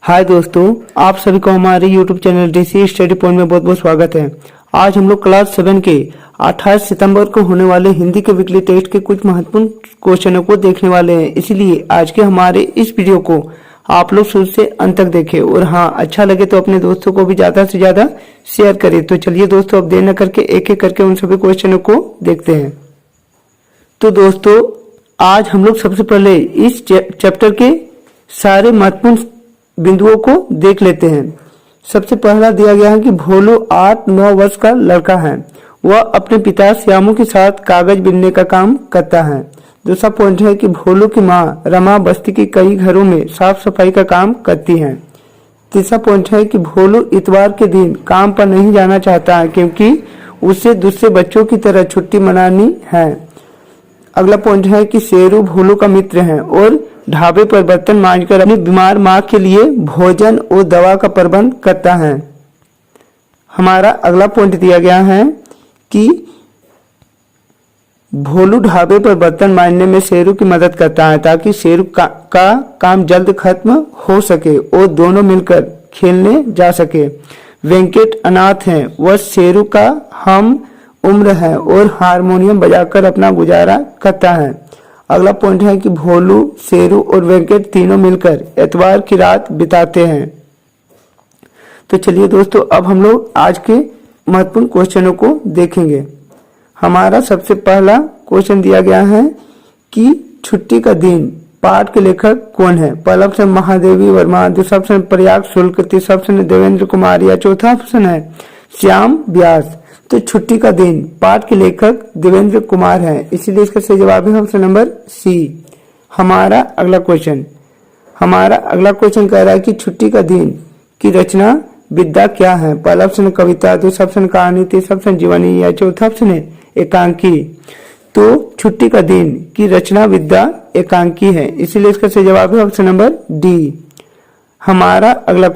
हाय दोस्तों, आप सभी को हमारे YouTube channel DC study point में बहुत बहुत स्वागत है। आज हम लोग क्लास 7 के 28 सितंबर को होने वाले हिंदी के वीकली टेस्ट के कुछ महत्वपूर्ण क्वेश्चनों को देखने वाले हैं। इसीलिए आज के हमारे इस वीडियो को आप लोग शुरू से अंत तक देखें और हाँ, अच्छा लगे तो अपने दोस्तों को भी ज्यादा से ज्यादा शेयर करें। तो चलिए दोस्तों, अब देर न करके एक एक करके उन सभी क्वेश्चनों को देखते हैं। तो दोस्तों, आज हम लोग सबसे पहले इस चैप्टर के सारे महत्वपूर्ण बिंदुओं को देख लेते हैं। सबसे पहला दिया गया है कि भोलू 8-9 वर्ष का लड़का है। वह अपने पिता श्यामू के साथ कागज बिनने का काम करता है। दूसरा पॉइंट है कि भोलू की माँ रमा बस्ती के कई घरों में साफ सफाई का काम करती है। तीसरा पॉइंट है कि भोलू इतवार के दिन काम पर नहीं जाना चाहता है क्योंकि उसे दूसरे बच्चों की तरह छुट्टी मनानी है। अगला पॉइंट है कि शेरू भोलू का मित्र है और ढाबे पर बर्तन मांजकर अपनी बीमार माँ के लिए भोजन और दवा का प्रबंध करता है। हमारा अगला पॉइंट दिया गया है कि भोलू ढाबे पर बर्तन मांजने में शेरू की मदद करता है ताकि शेरू का काम जल्द खत्म हो सके और दोनों मिलकर खेलने जा सके। वेंकट अनाथ है, वह शेरू का हम उम्र है और हारमोनियम बजाकर अपना गुजारा करता है। अगला पॉइंट है कि भोलू, शेरू और वेंकट तीनों मिलकर एतवार की रात बिताते हैं। तो चलिए दोस्तों, अब हम लोग आज के महत्वपूर्ण क्वेश्चनों को देखेंगे। हमारा सबसे पहला क्वेश्चन दिया गया है कि छुट्टी का दिन पाठ के लेखक कौन है। पहला ऑप्शन महादेवी वर्मा, दूसरा ऑप्शन प्रयाग शुक्ल, तीसरा ऑप्शन देवेंद्र कुमार या चौथा ऑप्शन है श्याम व्यास। तो छुट्टी का दिन पाठ के लेखक देवेंद्र कुमार है, इसीलिए इसका सही जवाब है ऑप्शन नंबर सी। हमारा अगला क्वेश्चन कह रहा है कि छुट्टी का दिन की रचना विद्या क्या है। पहला ऑप्शन कविता, दूसरा ऑप्शन कहानी, तीसरा ऑप्शन जीवनी या चौथा ऑप्शन है एकांकी। तो छुट्टी का दिन की रचना विद्या एकांकी है, इसीलिए इसका सही जवाब है ऑप्शन नंबर डी। हमारा अगला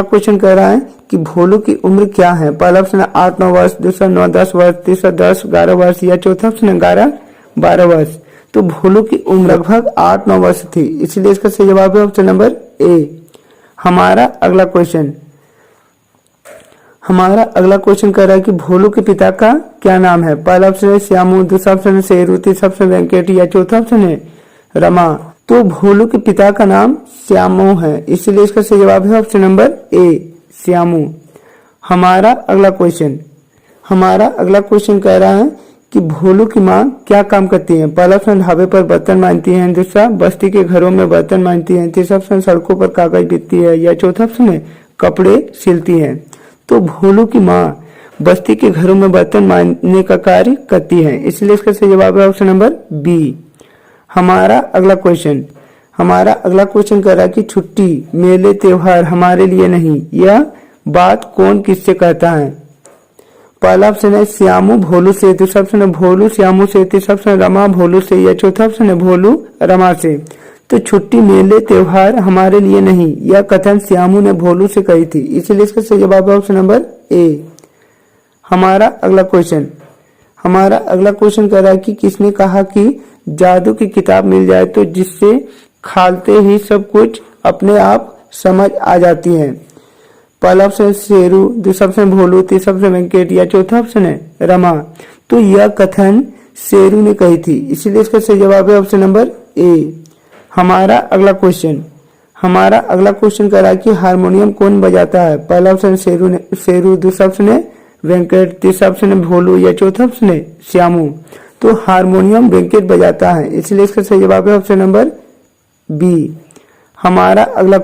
क्वेश्चन कह रहा है कि भोलू की उम्र क्या है। पहला ऑप्शन 8-9 वर्ष, दूसरा 9-10 वर्ष, तीसरा 10-11 वर्ष या चौथा ऑप्शन 11-12 वर्ष। तो भोलू की उम्र लगभग 8-9 वर्ष थी, इसलिए इसका सही जवाब है ऑप्शन नंबर ए। हमारा अगला क्वेश्चन कह रहा है कि भोलू के पिता का क्या नाम है। पहला ऑप्शन है श्यामू, दूसरा ऑप्शन है शेरू, तीसरा ऑप्शन वेंकट या चौथा ऑप्शन है रमा। तो भोलू के पिता का नाम श्यामू है, इसलिए इसका सही जवाब है ऑप्शन नंबर ए श्यामू। हमारा अगला क्वेश्चन कह रहा है कि भोलू की माँ क्या काम करती है। पहला ऑप्शन ढाबे पर बर्तन मांजती है, दूसरा बस्ती के घरों में बर्तन मांजती है, तीसरा ऑप्शन सड़कों पर कागज बीतती है या चौथा ऑप्शन है कपड़े सिलती है। तो भोलू की माँ बस्ती के घरों में बर्तन मांजने का कार्य करती है, इसलिए इसका सही जवाब है ऑप्शन नंबर बी। हमारा अगला क्वेश्चन कह रहा है कि छुट्टी, मेले, त्योहार हमारे लिए नहीं, यह बात कौन किससे कहता है। पहला ऑप्शन है श्यामू भोलू से, दूसरा ऑप्शन है भोलू श्यामू से, तीसरा ऑप्शन है रमा भोलू से या चौथा ऑप्शन है भोलू रमा से। तो छुट्टी, मेले, त्योहार हमारे लिए नहीं, यह कथन श्यामू ने भोलू से कही थी, इसीलिए इसका सही जवाब है ऑप्शन नंबर ए। हमारा अगला क्वेश्चन कह रहा है कि किसने कहा कि जादू की किताब मिल जाए तो जिससे खालते ही सब कुछ अपने आप समझ आ जाती है। पहला ऑप्शन शेरू, दूसरा ऑप्शन भोलू, तीसरा ऑप्शन वेंकट या चौथा ऑप्शन है रमा। तो यह कथन शेरू ने कही थी, इसीलिए इसका सही जवाब है ऑप्शन नंबर ए। हमारा अगला क्वेश्चन कह रहा है कि हारमोनियम कौन बजाता है। पहला ऑप्शन शेरू, दूसरा ऑप्शन है वेंकट, तीसरा ऑप्शन है भोलू या चौथा ऑप्शन है श्यामू। तो हारमोनियम वेंकट बजाता है, इसलिए इसका सही जवाब है ऑप्शन नंबर बी। हमारा अगला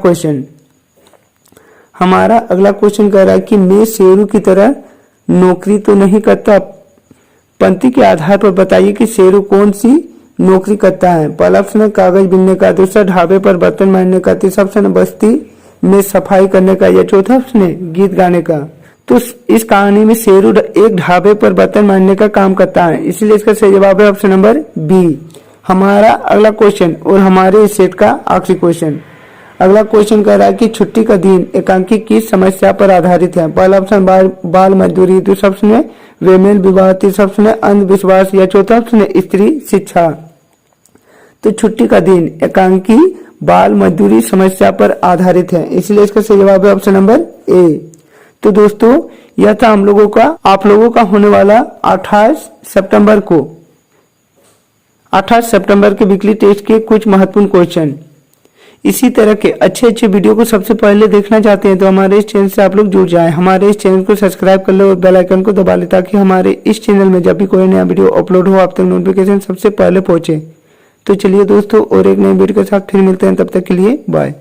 क्वेश्चन कह रहा है कि मैं शेरू की तरह नौकरी तो नहीं करता, पंक्ति के आधार पर बताइए कि शेरू कौन सी नौकरी करता है। पहला ऑप्शन है कागज बिनने का, दूसरा ढाबे पर बर्तन मांजने का, तीसरा ऑप्शन है बस्ती में सफाई करने का या चौथा ऑप्शन है गीत गाने का। तो इस कहानी में शेरू एक ढाबे पर बर्तन मांजने का काम करता है, इसलिए इसका सही जवाब है ऑप्शन नंबर बी। हमारा अगला क्वेश्चन और हमारे इस सेट का आखिरी क्वेश्चन। अगला क्वेश्चन कह रहा है कि छुट्टी का दिन एकांकी किस समस्या पर आधारित है। पहला ऑप्शन बाल मजदूरी, दूसरा ऑप्शन है वेमेल विवाह, तीसरा ऑप्शन है अंधविश्वास या चौथा ऑप्शन है स्त्री शिक्षा। तो छुट्टी का दिन एकांकी बाल मजदूरी समस्या पर आधारित है, इसलिए इसका सही जवाब है ऑप्शन नंबर ए। तो दोस्तों यह था आप लोगों का होने वाला 28 सितंबर के वीकली टेस्ट के कुछ महत्वपूर्ण क्वेश्चन। इसी तरह के अच्छे अच्छे वीडियो को सबसे पहले देखना चाहते हैं तो हमारे इस चैनल से आप लोग जुड़ जाएं। हमारे इस चैनल को सब्सक्राइब कर लो और बेल आइकन को दबा ले ताकि हमारे इस चैनल में जब भी कोई नया वीडियो अपलोड हो आप तक नोटिफिकेशन सबसे पहले पहुंचे। तो चलिए दोस्तों और एक नए वीडियो के साथ फिर मिलते हैं, तब तक के लिए बाय।